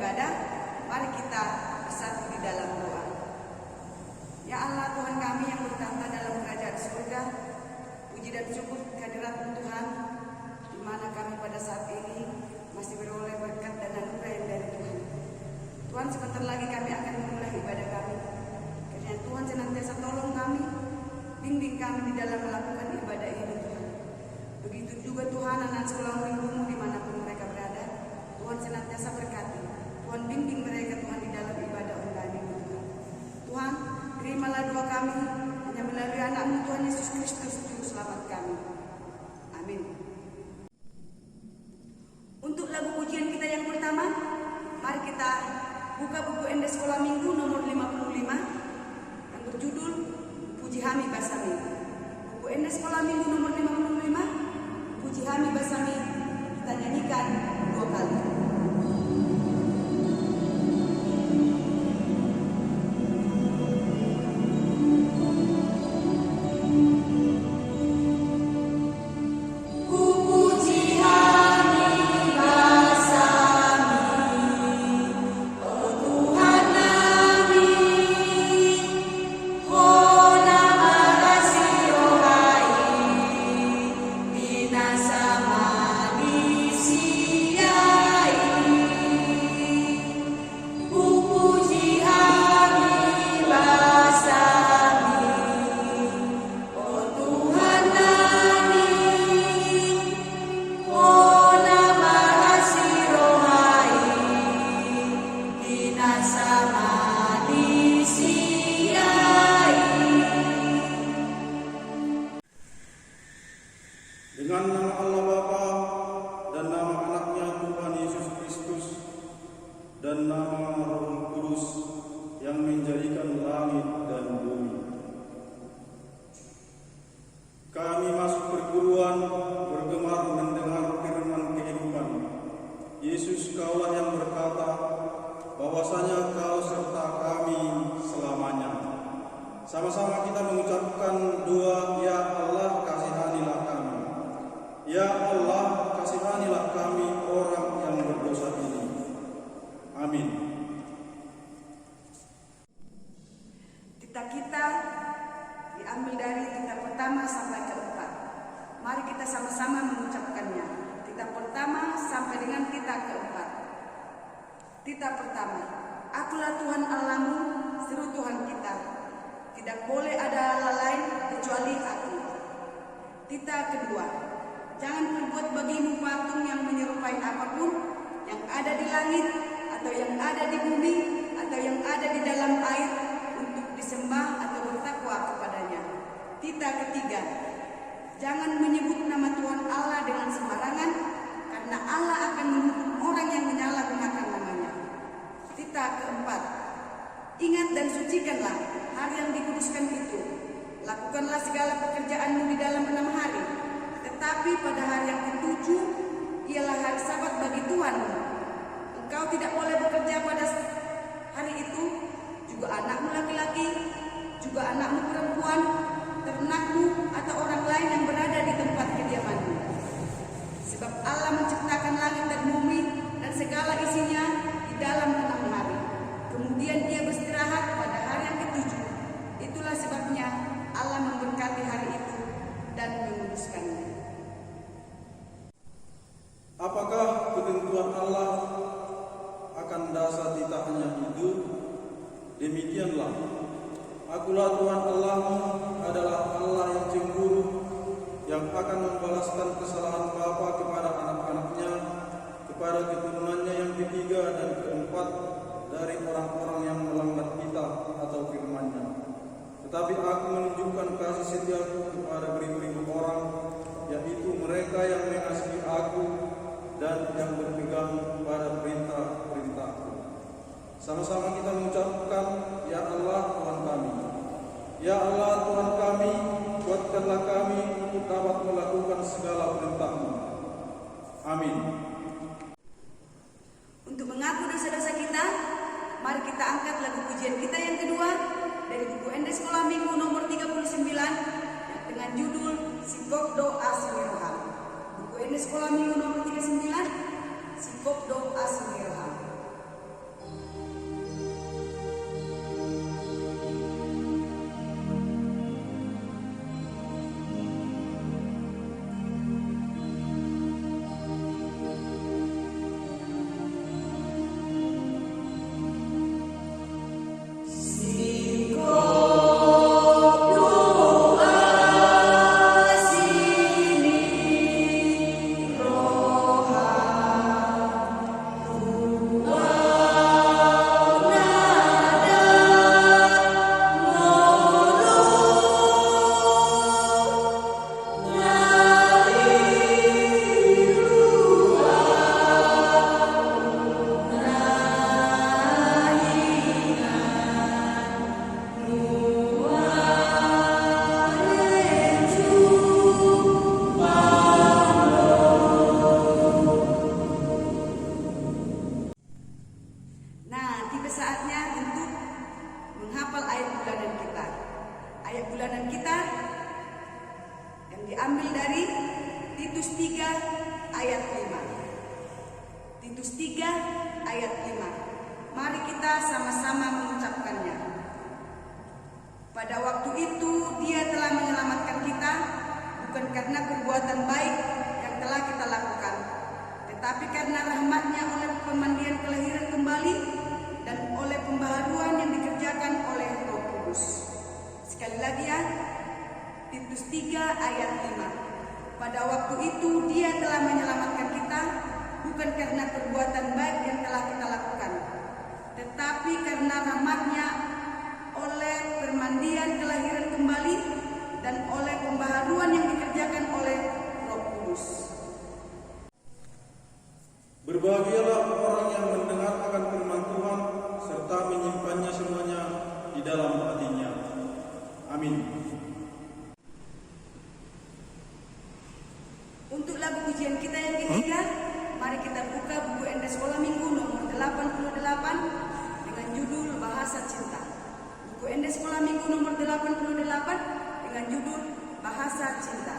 ibadah, mari kita bersatu di dalam doa. Ya Allah Tuhan kami yang bertahta dalam kerajaan surga, puji dan syukur kehadirat Tuhan, di mana kami pada saat ini masih beroleh berkat dan anugerah yang dari Tuhan. Tuhan, sebentar lagi kami akan memulai ibadah kami. Kiranya Tuhan senantiasa tolong kami, bimbing kami di dalam melakukan ibadah ini Tuhan. Begitu juga Tuhan anak sekolah minggumu dimanapun mereka berada, Tuhan senantiasa berkati. Tuhan bimbing mereka Tuhan di dalam ibadah online ini Tuhan. Tuhan, terimalah doa kami hanya melalui anak-Mu Tuhan Yesus Kristus Juru Selamat kami. Amin. Untuk lagu pujian kita yang pertama, mari kita buka buku Ende Sekolah Minggu nomor 55 yang berjudul Puji Hami Basami. Buku Ende Sekolah Minggu nomor 55, Puji Hami Basami, kita nyanyikan 2 kali. Dengan nama Allah Bapa dan nama anaknya Tuhan Yesus Kristus dan nama Roh Kudus yang menjadikan langit dan bumi. Kami masuk perguruan bergemar mendengar firman kehidupan. Yesus, Kaulah yang berkata bahwasanya Kau serta kami selamanya. Sama-sama kita mengucapkan doa, Ya Allah, kasihanilah kami. Ya Allah, kasihanilah kami orang yang berdosa ini. Amin. Titah kita diambil dari titah pertama sampai keempat. Mari kita sama-sama mengucapkannya. Titah pertama sampai dengan titah keempat. Titah pertama, Akulah Tuhan Allahmu, seru Tuhan kita. Tidak boleh ada Allah lain kecuali Aku. Titah kedua, jangan berbuat bagimu patung yang menyerupai apapun yang ada di langit atau yang ada di bumi atau yang ada di dalam air untuk disembah atau bertakwa kepadanya. Titah ketiga, jangan menyebut nama Tuhan Allah dengan sembarangan, karena Allah akan menghukum orang yang menyalahgunakan namanya. Titah keempat, ingat dan sucikanlah hari yang dikuduskan itu. Lakukanlah segala pekerjaanmu di dalam 6 hari. Tetapi pada hari yang ke-7 ialah hari Sabat bagi Tuhanmu. Engkau tidak boleh bekerja pada hari itu, juga anakmu laki-laki, juga anakmu perempuan, ternakmu atau orang lain yang berada di tempat kediamanmu. Sebab Allah menciptakan langit dan bumi dan segala isinya di dalam 6 hari. Kemudian Dia beristirahat pada hari yang ke-7. Itulah sebabnya Allah memberkati hari itu dan menguduskannya. Apakah ketentuan Allah akan dasar titahnya itu? Demikianlah, Akulah Tuhan Allahmu adalah Allah yang cemburu, yang akan membalaskan kesalahan bapa kepada anak-anaknya, kepada keturunannya yang ketiga dan keempat dari orang-orang yang melanggar kitab atau firman-Nya. Tetapi Aku menunjukkan kasih setiaku kepada beribu-ribu orang, yaitu mereka yang mengasihi Aku dan yang berpegang pada perintah-perintah-Ku. Sama-sama kita mengucapkan, Ya Allah Tuhan kami. Ya Allah Tuhan kami, kuatkanlah kami untuk dapat melakukan segala perintah-Mu. Amin. Untuk mengaku dosa-dosa kita, mari kita angkat lagu pujian kita yang kedua dari buku Ende Sekolah Minggu nomor 39 dengan judul Sikop Doa Semiroham. Buku Ende Sekolah Minggu nomor 39, Sikop Doa Semiroham. diambil dari Titus 3 ayat 5. Titus 3 ayat 5. Mari kita sama-sama mengucapkannya. Pada waktu itu Dia telah menyelamatkan kita, bukan karena perbuatan baik yang telah kita lakukan, tetapi karena rahmat-Nya oleh pemandian kelahiran kembali dan oleh pembaharuan yang dikerjakan oleh Roh Kudus. Sekali lagi ya, Titus 3 ayat 5. Pada waktu itu Dia telah menyelamatkan kita, bukan karena perbuatan baik yang telah kita lakukan, tetapi karena rahmat-Nya oleh permandian kelahiran kembali dan oleh pembaharuan yang dikerjakan oleh Roh Kudus. Berbahagialah orang yang mendengar akan firman Tuhan serta menyimpannya semuanya di dalam hatinya. Amin. Untuk lagu pujian kita yang ketiga, mari kita buka buku ND Sekolah Minggu nomor 88 dengan judul Bahasa Cinta. Buku ND Sekolah Minggu nomor 88 dengan judul Bahasa Cinta.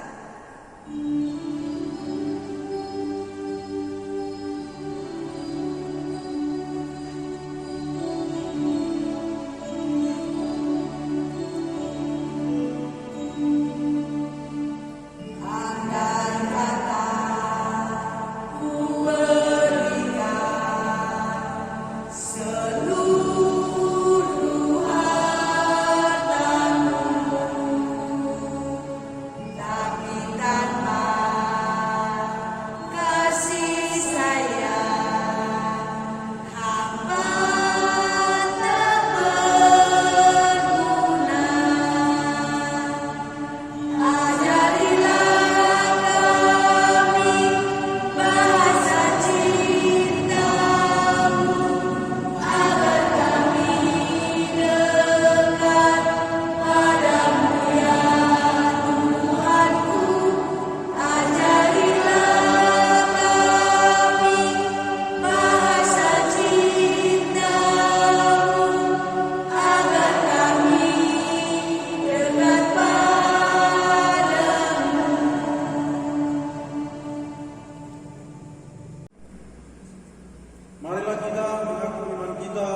Marilah kita mengaku iman kita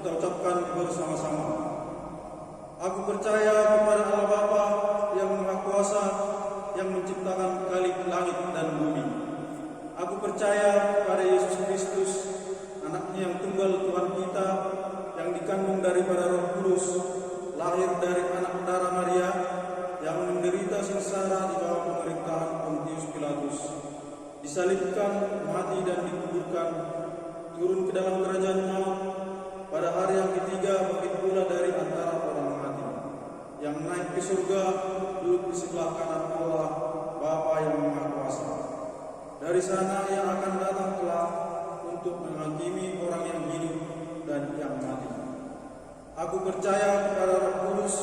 ucapkan bersama-sama. Aku percaya kepada Allah Bapa yang Maha Kuasa, yang menciptakan langit dan bumi. Aku percaya pada Yesus Kristus, Anaknya yang tunggal Tuhan kita, yang dikandung daripada Roh Kudus, lahir dari anak darah Maria, yang menderita sengsara di bawah pemerintahan Pontius Pilatus, disalibkan, mati dan dikuburkan, turun ke dalam kerajaan maut, pada hari yang ketiga bangkit pula dari antara orang mati, yang naik ke surga, duduk di sebelah kanan Allah Bapa yang Maha Kuasa. Dari sana Ia akan datang kelak untuk menghakimi orang yang hidup dan yang mati. Aku percaya kepada Roh Kudus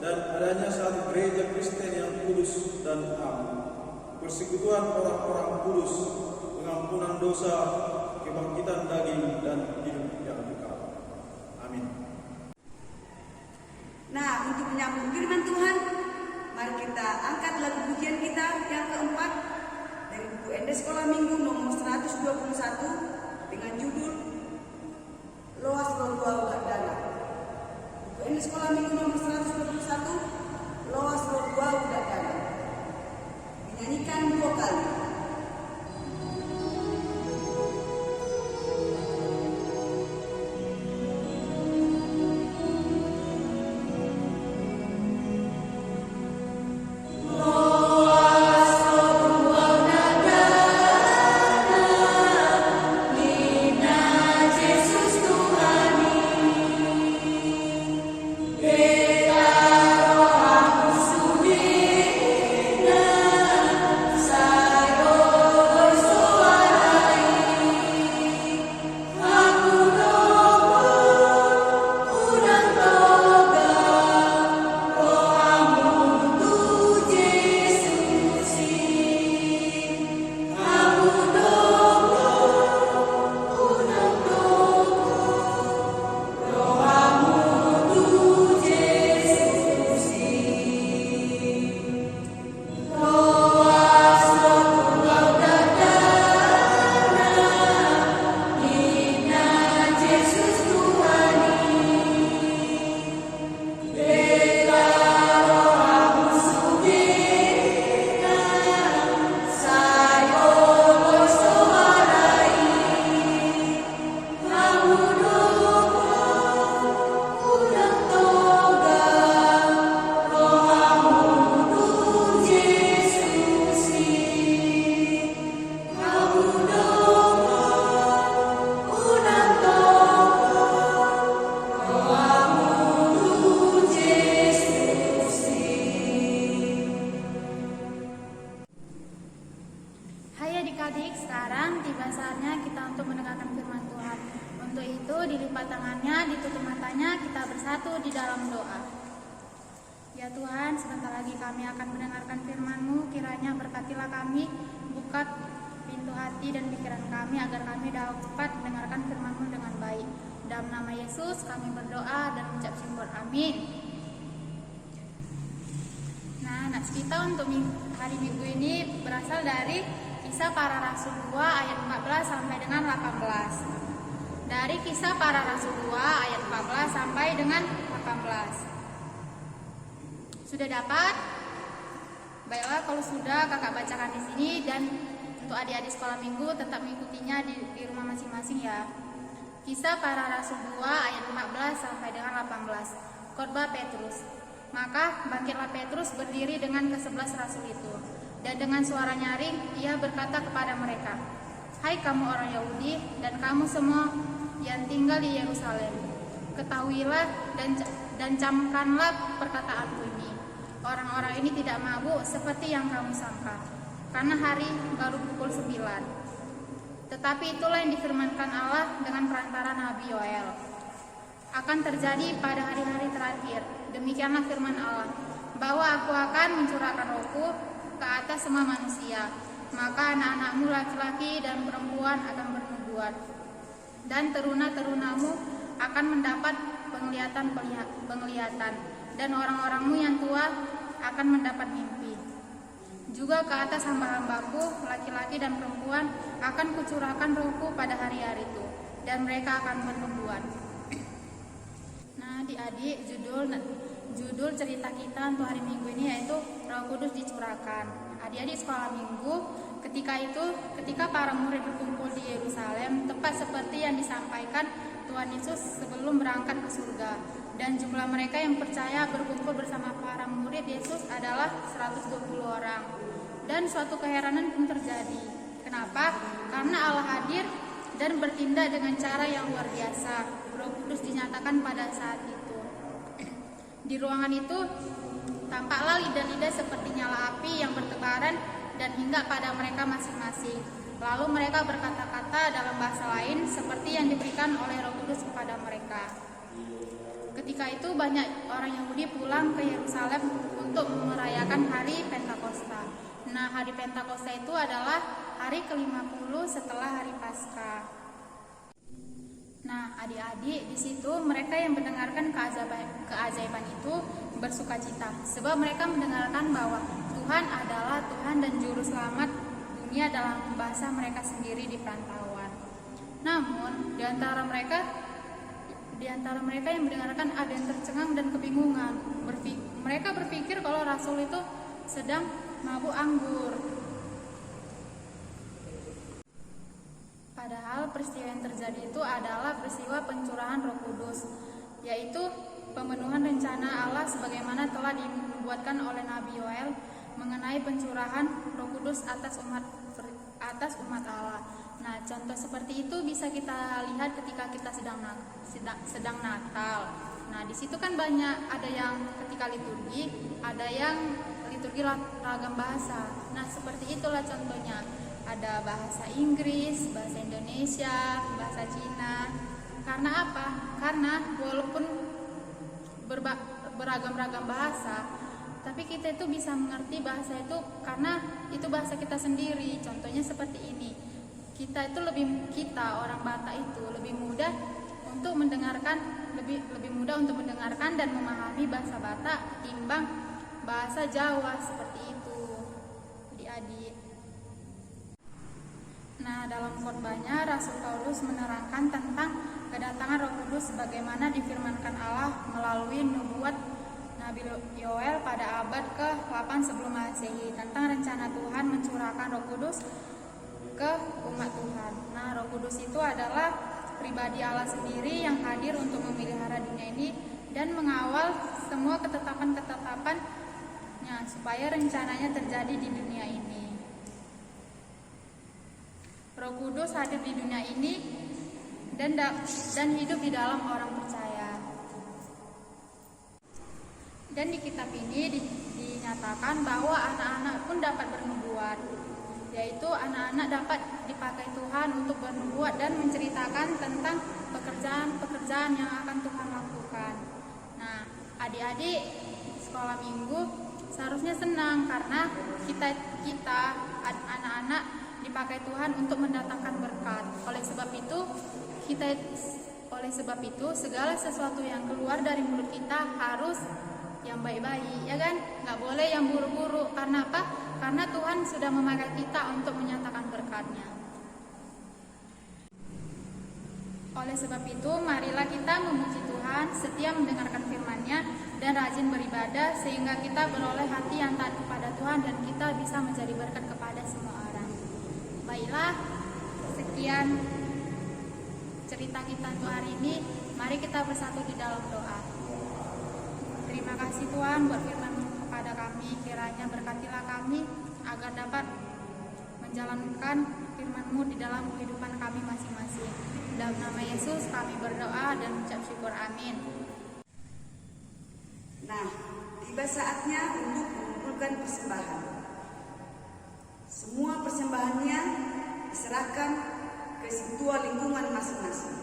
dan adanya satu gereja Kristen yang kudus dan am, persekutuan orang-orang kudus, pengampunan dosa, kebangkitan daging dan hidup yang kekal. Amin. Nah, untuk menyambung firman Tuhan, mari kita angkat lagu pujian kita yang keempat dari buku ND Sekolah Minggu nomor 121 dengan judul Loas Roh Udak Dana. Buku ND Sekolah Minggu nomor 121 Loas Roh Udak Dana. Dinyanyikan 2 kali. Yeah. Sekarang tiba saatnya kita untuk mendengarkan firman Tuhan. Untuk itu dilipat tangannya, ditutup matanya, kita bersatu di dalam doa. Ya Tuhan, sebentar lagi kami akan mendengarkan firman-Mu. Kiranya berkatilah kami, buka pintu hati dan pikiran kami agar kami dapat mendengarkan firman-Mu dengan baik. Dalam nama Yesus kami berdoa dan mengucap syukur. Amin. Nah, nats kita untuk hari Minggu ini berasal dari Kisah Para Rasul 2 ayat 14 sampai dengan 18. Dari Kisah Para Rasul 2 ayat 14 sampai dengan 18. Sudah dapat? Baiklah, kalau sudah kakak bacakan di sini, dan untuk adik-adik sekolah minggu tetap mengikutinya di rumah masing-masing ya. Kisah Para Rasul 2 ayat 14 sampai dengan 18. Khotbah Petrus. Maka bangkitlah Petrus berdiri dengan ke-11 rasul itu, dan dengan suara nyaring ia berkata kepada mereka, "Hai kamu orang Yahudi dan kamu semua yang tinggal di Yerusalem, ketahuilah dan camkanlah perkataanku ini. Orang-orang ini tidak mabuk seperti yang kamu sangka, karena hari baru pukul 9. Tetapi itulah yang difirmankan Allah dengan perantara Nabi Yoel. Akan terjadi pada hari-hari terakhir, demikianlah firman Allah, bahwa aku akan mencurahkan rohku ke atas semua manusia. Maka anak-anakmu laki-laki dan perempuan akan bernubuat, dan teruna-terunamu akan mendapat penglihatan, dan orang-orangmu yang tua akan mendapat mimpi. Juga ke atas hamba-hambaku laki-laki dan perempuan akan kucurahkan rohku pada hari-hari itu, dan mereka akan bernubuat." Nah, adik-adik, judul cerita kita untuk hari Minggu ini yaitu Roh Kudus dicurahkan. Adik-adik sekolah minggu, ketika para murid berkumpul di Yerusalem, tepat seperti yang disampaikan Tuhan Yesus sebelum berangkat ke surga. Dan jumlah mereka yang percaya berkumpul bersama para murid Yesus adalah 120 orang. Dan suatu keheranan pun terjadi. Kenapa? Karena Allah hadir dan bertindak dengan cara yang luar biasa. Roh Kudus dinyatakan pada saat itu. Di ruangan itu tampaklah lidah-lidah seperti nyala api yang bertebaran dan hingga pada mereka masing-masing. Lalu mereka berkata-kata dalam bahasa lain seperti yang diberikan oleh Roh Kudus kepada mereka. Ketika itu banyak orang Yahudi pulang ke Yerusalem untuk merayakan hari Pentakosta. Nah, hari Pentakosta itu adalah hari ke-50 setelah hari Paskah. Nah, adik-adik, di situ mereka yang mendengarkan keajaiban itu bersukacita, sebab mereka mendengarkan bahwa Tuhan adalah Tuhan dan Juru Selamat dunia dalam bahasa mereka sendiri di perantauan. Namun, di antara mereka yang mendengarkan ada yang tercengang dan kebingungan. Mereka berpikir kalau Rasul itu sedang mabuk anggur. Padahal peristiwa yang terjadi itu adalah peristiwa pencurahan Roh Kudus, yaitu pemenuhan rencana Allah sebagaimana telah dinubuatkan oleh Nabi Yoel mengenai pencurahan Roh Kudus atas umat Allah. Nah, contoh seperti itu bisa kita lihat ketika kita sedang Natal. Nah, di situ kan banyak, ada yang ketika liturgi, ada yang liturgi ragam bahasa. Nah, seperti itulah contohnya. Ada bahasa Inggris, bahasa Indonesia, bahasa Cina. Karena apa? Karena walaupun beragam-ragam bahasa, tapi kita itu bisa mengerti bahasa itu karena itu bahasa kita sendiri. Contohnya seperti ini. Orang Batak itu lebih mudah untuk mendengarkan dan memahami bahasa Batak timbang bahasa Jawa seperti itu. Adik-adik. Nah, dalam khotbahnya Rasul Paulus menerangkan tentang kedatangan Roh Kudus sebagaimana difirmankan Allah melalui nubuat Nabi Yoel pada abad ke-8 sebelum Masehi tentang rencana Tuhan mencurahkan Roh Kudus ke umat Tuhan. Nah, Roh Kudus itu adalah pribadi Allah sendiri yang hadir untuk memelihara dunia ini dan mengawal semua ketetapan-ketetapannya supaya rencananya terjadi di dunia ini. Roh Kudus hadir di dunia ini dan hidup di dalam orang percaya. Dan di kitab ini dinyatakan bahwa anak-anak pun dapat bernubuat. yaitu anak-anak dapat dipakai Tuhan untuk bernubuat dan menceritakan tentang pekerjaan-pekerjaan yang akan Tuhan lakukan. Nah, adik-adik sekolah minggu seharusnya senang karena kita anak-anak dipakai Tuhan untuk mendatangkan berkat. Oleh sebab itu segala sesuatu yang keluar dari mulut kita harus yang baik-baik, ya kan? Nggak boleh yang buruk-buruk. Karena apa? Karena Tuhan sudah memakai kita untuk menyatakan berkat-Nya. Oleh sebab itu, marilah kita memuji Tuhan, setia mendengarkan firman-Nya, dan rajin beribadah, sehingga kita beroleh hati yang taat kepada Tuhan dan kita bisa menjadi berkat kepada semua orang. Baiklah, sekian cerita kita untuk hari ini. Mari kita bersatu di dalam doa. Terima kasih Tuhan buat firman-Mu kepada kami. Kiranya berkatilah kami agar dapat menjalankan firman-Mu di dalam kehidupan kami masing-masing. Dalam nama Yesus kami berdoa dan ucap syukur. Amin. Nah, tiba saatnya untuk mengumpulkan persembahan. Semua persembahannya diserahkan ke ketua lingkungan masing-masing.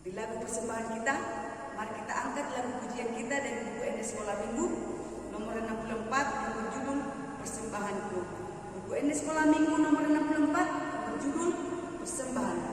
Di lagu persembahan kita, mari kita angkat lagu pujian kita dari buku ND Sekolah Minggu nomor 64 yang berjudul Persembahanku. Buku ND Sekolah Minggu nomor 64 berjudul Persembahanku.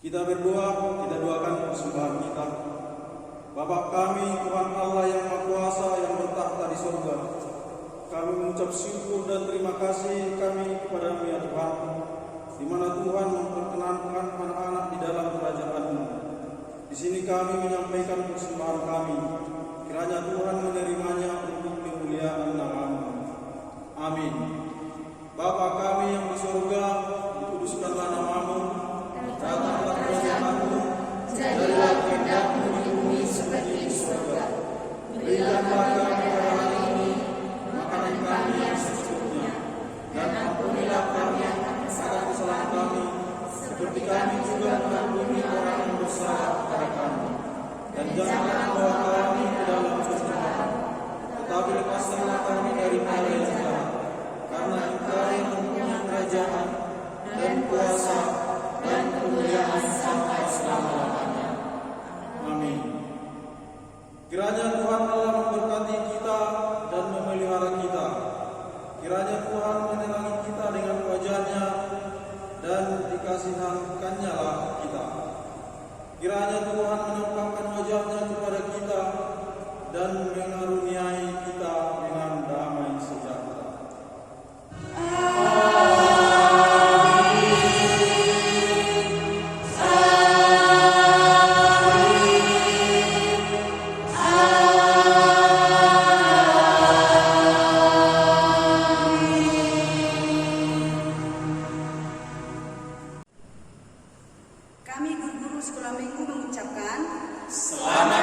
Kita berdoa, kita doakan persembahan kita. Bapa kami, Tuhan Allah yang Maha Kuasa yang bertahta di surga, kami mengucap syukur dan terima kasih kami kepada-Mu ya Tuhan, di mana Tuhan memperkenankan anak-anak di dalam kerajaan-Mu. Di sini kami menyampaikan persembahan kami. Kiranya Tuhan menerimanya untuk kemuliaan nama-Mu. Amin. Bapa kami yang di surga, dikuduskanlah nama-Mu. Datanglah kerajaan-Mu, jadilah kehendak-Mu di bumi seperti di surga. Berikanlah kami pada hari ini makanan kami yang secukupnya, dan ampunilah kami akan kesalahan kami, seperti kami juga mengampuni orang yang bersalah kepada kami. Dan janganlah membawa kami ke dalam pencobaan, tetapi lepaskanlah kami daripada yang jahat, karena Engkau yang mempunyai kerajaan dan kuasa dan kemuliaan sampai selama-lamanya. Amin. Kiranya Tuhan Allah memberkati kita dan memelihara kita. Kiranya Tuhan menerangi kita dengan wajah-Nya dan dikasihankannya lah kita. Kiranya Tuhan menampakkan wajah-Nya kepada kita dan mengaruniai kita dengan damai sejahtera. Kami guru-guru sekolah minggu mengucapkan Selamat